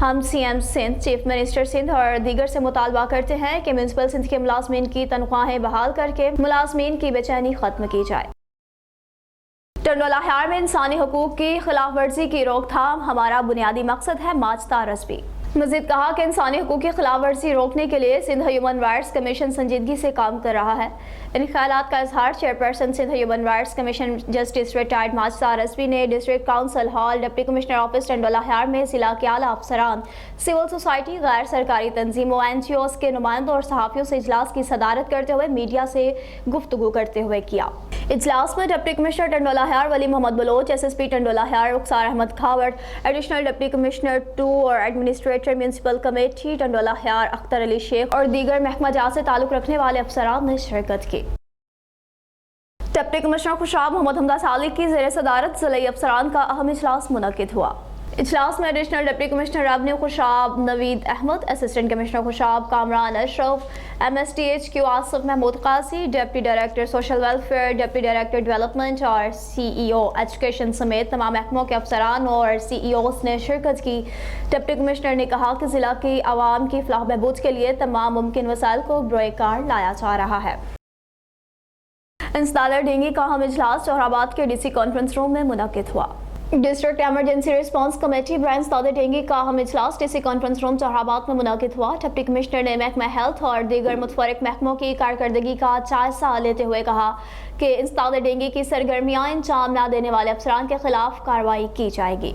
ہم CM Sindh, chief minister Sindh اور دیگر سے مطالبہ کرتے ہیں کہ میونسپل سندھ کے ملازمین کی تنخواہیں بحال کر کے ملازمین کی بے چینی ختم کی جائے۔ ٹنڈولا حیار میں انسانی حقوق کی خلاف ورزی کی روک تھام ہمارا بنیادی مقصد ہے، ماجدہ رضوی۔ مزید کہا کہ انسانی حقوق کی خلاف ورزی روکنے کے لیے سندھ ہیومن رائٹس کمیشن سنجیدگی سے کام کر رہا ہے۔ ان خیالات کا اظہار chairperson Sindh human rights commission justice retired Majida Rizvi نے district council hall, deputy commissioner office Tando Allahyar میں ضلع کے اعلیٰ افسران، سول سوسائٹی، غیر سرکاری تنظیموں، NGOs کے نمائندوں اور صحافیوں سے اجلاس کی صدارت کرتے ہوئے میڈیا سے گفتگو کرتے ہوئے کیا۔ اجلاس میں ڈپٹی کمشنر ٹنڈولا حیار ولی محمد بلوچ، SSP ٹنڈولا حیار رخسار احمد کھاوٹ، ایڈیشنل ڈپٹی کمشنر 2 اور ایڈمنسٹریٹر میونسپل کمیٹی ٹنڈولا حیار اختر علی شیخ اور دیگر محکمہ جات سے تعلق رکھنے والے افسران نے شرکت کی۔ ڈپٹی کمشنر خوشاب محمد حمدہ سالک کی زیر صدارت ضلعی افسران کا اہم اجلاس منعقد ہوا۔ اجلاس میں additional deputy commissioner revenue Khushab Naveed Ahmed, assistant commissioner Khushab Kamran Ashraf, MSTHQ Asif Mahmood Qazi, deputy director social welfare, deputy director development اور CEO ایجوکیشن سمیت تمام محکموں کے افسران اور CEOs نے شرکت کی۔ ڈپٹی کمشنر نے کہا کہ ضلع کی عوام کی فلاح و بہبود کے لیے تمام ممکن وسائل کو بروئے کار لایا جا رہا ہے۔ انسداد ڈینگی کا اہم اجلاس جوہر آباد کے DC کانفرنس روم میں منعقد ہوا۔ District emergency response committee branch انسداد ڈینگی کا اہم اجلاس DC کانفرنس روم جوہر آباد میں منعقد ہوا۔ ڈپٹی کمشنر نے محکمہ ہیلتھ اور دیگر متفرق محکموں کی کارکردگی کا جائزہ لیتے ہوئے کہا کہ انسداد ڈینگی کی سرگرمیاں انجام نہ دینے والے افسران کے خلاف کارروائی کی جائے گی۔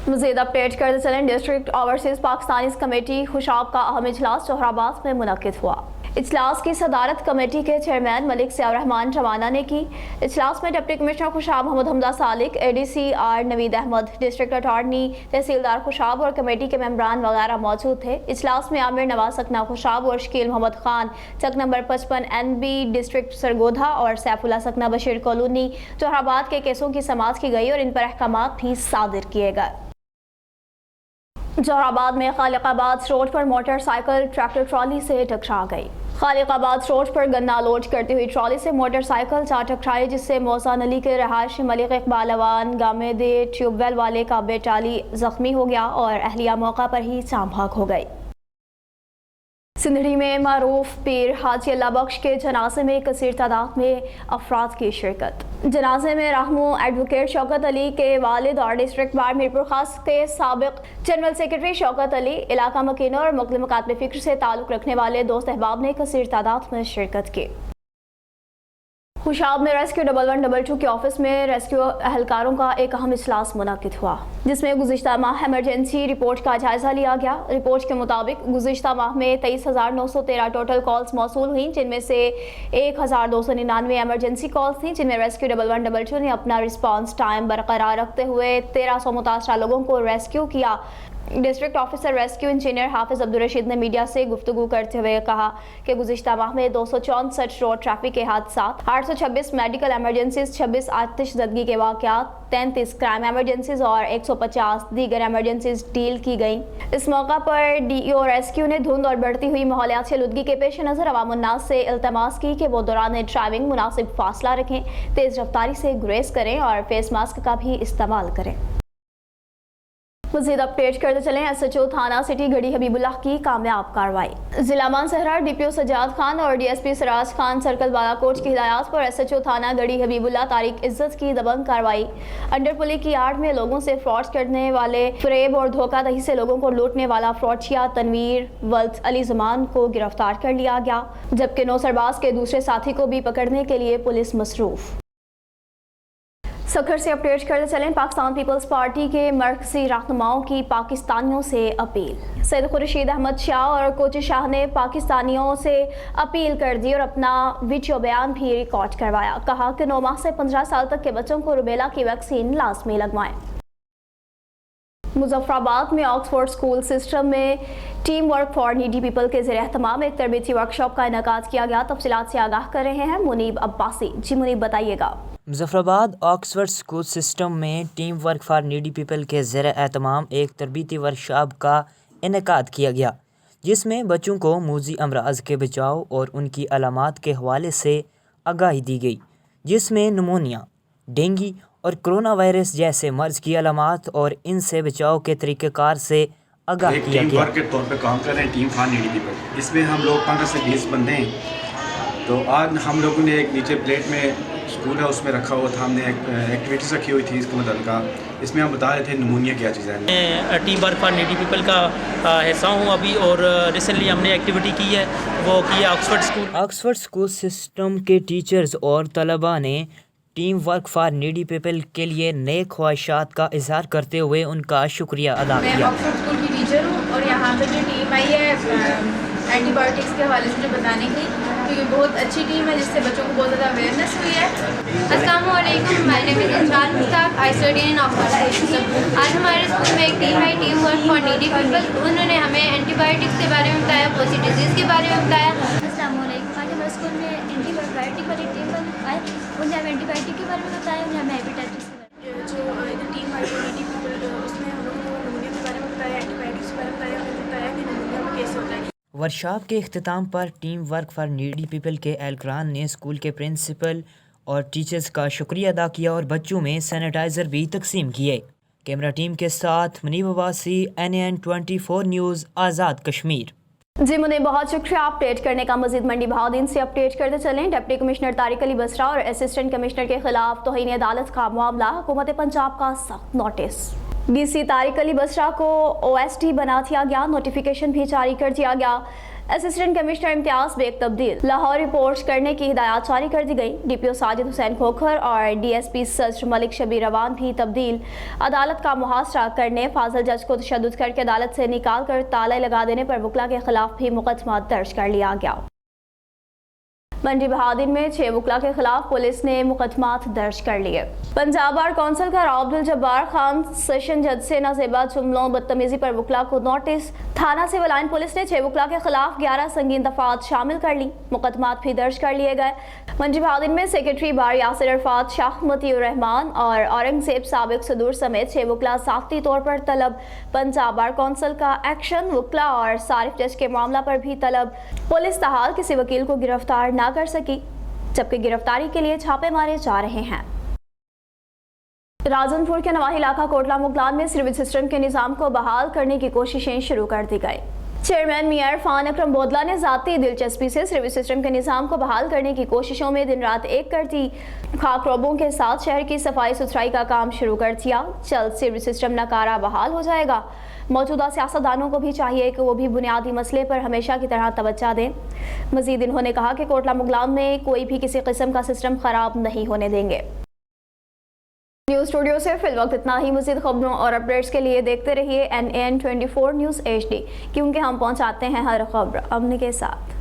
مزید اپڈیٹ کرتے چلیں، district overseas Pakistanis committee Khushab کا اہم اجلاس جوہر آباد میں منعقد ہوا۔ اجلاس کی صدارت کمیٹی کے چیئرمین ملک ضیاء الرحمان روانہ نے کی۔ اجلاس میں ڈپٹی کمشنر خوشاب محمد حمدہ سالک، ADCR نوید احمد، ڈسٹرکٹ اٹارنی، تحصیلدار خوشاب اور کمیٹی کے ممبران وغیرہ موجود تھے۔ اجلاس میں عامر نواز سکنا خوشاب اور شکیل محمد خان چک نمبر 55 NB ڈسٹرکٹ سرگودھا اور سیف اللہ سکنا بشیر کالونی جوہر آباد کے کیسوں کی سماعت کی گئی اور ان پر احکامات بھی صادر کیے گئے۔ جوہر آباد میں خالق آباد روڈ پر موٹر سائیکل ٹریکٹر ٹرالی سے ٹکرا گئی۔ خالق آباد روڈ پر گنا لوڈ کرتی ہوئی ٹرالی سے موٹر سائیکل جا ٹکرائی، جس سے موزان علی کے رہائشی ملک اقبال اوان گامے دے ٹیوب ویل والے کا بیٹا علی زخمی ہو گیا اور اہلیہ موقع پر ہی جاں بحق ہو گئی۔ سندھڑی میں معروف پیر حاجی اللہ بخش کے جنازے میں کثیر تعداد میں افراد کی شرکت۔ جنازے میں راہموں ایڈوکیٹ شوکت علی کے والد اور ڈسٹرکٹ بار میرپور خاص کے سابق جنرل سیکرٹری شوکت علی، علاقہ مکینہ اور مقدم مکاتب فکر سے تعلق رکھنے والے دوست احباب نے کثیر تعداد میں شرکت کی۔ خوشاب میں ریسکیو 1122 کے آفس میں ریسکیو اہلکاروں کا ایک اہم اجلاس منعقد ہوا، جس میں گزشتہ ماہ ایمرجنسی رپورٹ کا جائزہ لیا گیا۔ رپورٹ کے مطابق گزشتہ ماہ میں 23,913 ٹوٹل کالز موصول ہوئیں، جن میں سے 1,299 ایمرجنسی کالز تھیں، جن میں ریسکیو 1122 نے اپنا رسپانس ٹائم برقرار رکھتے ہوئے 1300 متاثرہ لوگوں کو ریسکیو کیا۔ ڈسٹرکٹ آفیسر ریسکیو انجینئر حافظ عبدالرشید نے میڈیا سے گفتگو کرتے ہوئے کہا کہ گزشتہ ماہ میں 264 روڈ ٹریفک کے حادثات، 826 میڈیکل ایمرجنسیز، 26 آتش زدگی کے واقعات، 33 کرائم ایمرجنسیز اور 150 دیگر ایمرجنسیز ڈیل کی گئیں۔ اس موقع پر DEO ریسکیو نے دھند اور بڑھتی ہوئی ماحولیاتی آلودگی کے پیش نظر عوام الناس سے التماس کی کہ وہ دوران ڈرائیونگ مناسب فاصلہ رکھیں، تیز رفتاری سے گریز کریں اور فیس ماسک کا بھی استعمال کریں۔ مزید اپڈیٹ کرتے چلیں، SHO تھانہ سٹی گڑھی حبیب اللہ کی کامیاب کارروائی۔ ضلع مانسہرہ DPO سجاد خان اور DSP سراج خان سرکل بالا کوٹ کی ہدایات پر SHO تھانہ گڑھی حبیب اللہ طارق عزت کی دبنگ کارروائی۔ انڈر پلی کی آڑ میں لوگوں سے فراڈ کرنے والے، فریب اور دھوکہ دہی سے لوگوں کو لوٹنے والا فراڈشیا تنویر ولد علی زمان کو گرفتار کر لیا گیا، جبکہ 9 سرباز کے دوسرے ساتھی کو بھی پکڑنے کے لیے پولیس مصروف۔ سکھر سے اپڈیٹ کرتے چلیں، پاکستان پیپلز پارٹی کے مرکزی رہنماؤں کی پاکستانیوں سے اپیل۔ سید خورشید احمد شاہ اور کوچی شاہ نے پاکستانیوں سے اپیل کر دی اور اپنا ویڈیو بیان بھی ریکارڈ کروایا۔ کہا کہ 9 ماہ سے 15 سال تک کے بچوں کو روبیلا کی ویکسین لازمی لگوائیں۔ مظفر آباد میں آکسفورڈ اسکول سسٹم میں team work for needy people کے زیر اہتمام ایک تربیتی ورکشاپ کا انعقاد کیا گیا۔ تفصیلات سے آگاہ کر رہے ہیں منیب عباسی۔ جی منیب، بتائیے گا۔ مظفر آباد آکسفورڈ اسکول سسٹم میں team work for needy people کے زیر اہتمام ایک تربیتی ورکشاپ کا انعقاد کیا گیا، جس میں بچوں کو موذی امراض کے بچاؤ اور ان کی علامات کے حوالے سے آگاہی دی گئی، جس میں نمونیا، ڈینگی اور کرونا وائرس جیسے مرض کی علامات اور ان سے بچاؤ کے طریقہ کار سے آگاہ کیا ٹیم گیا۔ ورک کے طور پہ کام کر رہے ہیں ٹیم فان نیڈی پیپل، اس میں ہم لوگ 15 سے 20 بندے ہیں۔ تو آج ہم لوگوں نے ایک نیچے پلیٹ میں اسکول ہے اس میں رکھا ہوا تھا، ہم نے ایک ایکٹیویٹیز رکھی ہوئی تھی اس کے متعلقہ، اس میں ہم بتا رہے تھے نمونیا کیا چیز ہے۔ میں team work for needy people کا حصہ ہوں ابھی، اور ریسنٹلی ہم نے ایکٹیویٹی کی ہے، وہ کی ہے Oxford school. Oxford school system کے ٹیچرز اور طلباء نے team work for needy people کے لیے نیک خواہشات کا اظہار کرتے ہوئے ان کا شکریہ ادا میں کیا۔ آکسفورڈ اسکول کی ٹیچر ہوں اور یہاں پہ جو ٹیم آئی ہے اینٹی بایوٹکس کے حوالے سے جو بتانے کی، کیونکہ بہت اچھی ٹیم ہے جس سے بچوں کو بہت زیادہ اویئرنیس ہوئی ہے۔ السلام علیکم، my name is Inshal Mushtaq, I study in Oxford system. آج ہمارے اسکول میں ایک ٹیم ہے، team work for needy people. انہوں نے ہمیں اینٹی بایوٹکس کے بارے میں بتایا، بہت سی ڈیزیز کے بارے میں بتایا۔ السلام علیکم، آج ہمارے اسکول میں اینٹی بایوٹک والی ٹیم آئے، انہوں نے ہمیں اینٹی بایوٹک کے بارے میں بتایا، انہوں نے ہمیں ہیپیٹائٹس کے بارے میں۔ جو ٹیم آئی ہے نیڈی پیپل، اس میں ہم لوگوں کو نمونیا کے بارے میں بتایا، اینٹی بایوٹکس کے بارے میں بتایا، انہوں نے بتایا کہ نمونیا میں کیسے ہوتا ہے۔ ورکشاپ کے اختتام پر team work for needy people کے اہلکاران نے اسکول کے پرنسپل اور ٹیچرز کا شکریہ ادا کیا اور بچوں میں سینیٹائزر بھی تقسیم کیے۔ کیمرہ ٹیم کے ساتھ منیب عباسی، NN24 نیوز، آزاد کشمیر۔ جی منی، بہت شکریہ اپڈیٹ کرنے کا۔ مزید منڈی بہادین سے اپڈیٹ کرتے چلیں۔ ڈپٹی کمشنر طارق علی بسرا اور اسسٹنٹ کمشنر کے خلاف توہین عدالت کا معاملہ، حکومت پنجاب کا سخت نوٹس۔ ڈی سی طارق علی بسرا کو OSD بنا دیا گیا، نوٹیفیکیشن بھی جاری کر دیا گیا۔ اسسٹنٹ کمشنر امتیاز بیگ تبدیل، لاہور رپورٹ کرنے کی ہدایات جاری کر دی گئی۔ DPO ساجد حسین کھوکھر اور DSP سر ملک شبیر روان بھی تبدیل۔ عدالت کا محاصرہ کرنے، فاضل جج کو تشدد کر کے عدالت سے نکال کر تالے لگا دینے پر وکلا کے خلاف بھی مقدمہ درج کر لیا گیا۔ منڈی بہادین میں 6 وکلا کے خلاف پولیس نے مقدمات درج کر لیے۔ پنجاب بار کونسل کا راؤ عبدالجبار خان سیشن جج سے نازیبا جملوں بدتمیزی پر وکلا کو نوٹس۔ تھانہ سول لائن پولیس نے 6 وکلا کے خلاف 11 سنگین دفعات شامل کر لی، مقدمات بھی درج کر لیے گئے۔ منڈی بہادین میں سیکرٹری بار یاسر عرفات، شاہ مطیع الرحمان اور اورنگزیب سابق صدور سمیت 6 وکلا ذاتی طور پر طلب۔ پنجاب بار کونسل کا ایکشن، وکلا اور صارف ٹیسٹ کے معاملہ پر بھی طلب۔ پولیس تاحال کسی وکیل کو گرفتار نہ کر سکی، جبکہ گرفتاری کے لیے چھاپے مارے جا رہے ہیں۔ راجن پور کے نواحی علاقہ کوٹلہ مغلان میں سیوریج سسٹم کے نظام کو بحال کرنے کی کوششیں شروع کر دی گئی۔ چیئرمین میئر عرفان اکرم بودلہ نے ذاتی دلچسپی سے سیوریج سسٹم کے نظام کو بحال کرنے کی کوششوں میں دن رات ایک کر دی۔ خاک روبوں کے ساتھ شہر کی صفائی ستھرائی کا کام شروع کر دیا۔ جلد سیوریج سسٹم ناکارہ بحال ہو جائے گا۔ موجودہ سیاستدانوں کو بھی چاہیے کہ وہ بھی بنیادی مسئلے پر ہمیشہ کی طرح توجہ دیں۔ مزید انہوں نے کہا کہ کوٹلہ مغلان میں کوئی بھی کسی قسم کا سسٹم خراب نہیں ہونے دیں گے۔ نیوز اسٹوڈیو سے فی الوقت اتنا ہی۔ مزید خبروں اور اپڈیٹس کے لیے دیکھتے رہیے NN24 نیوز HD، کیونکہ ہم پہنچاتے ہیں ہر خبر امن کے ساتھ۔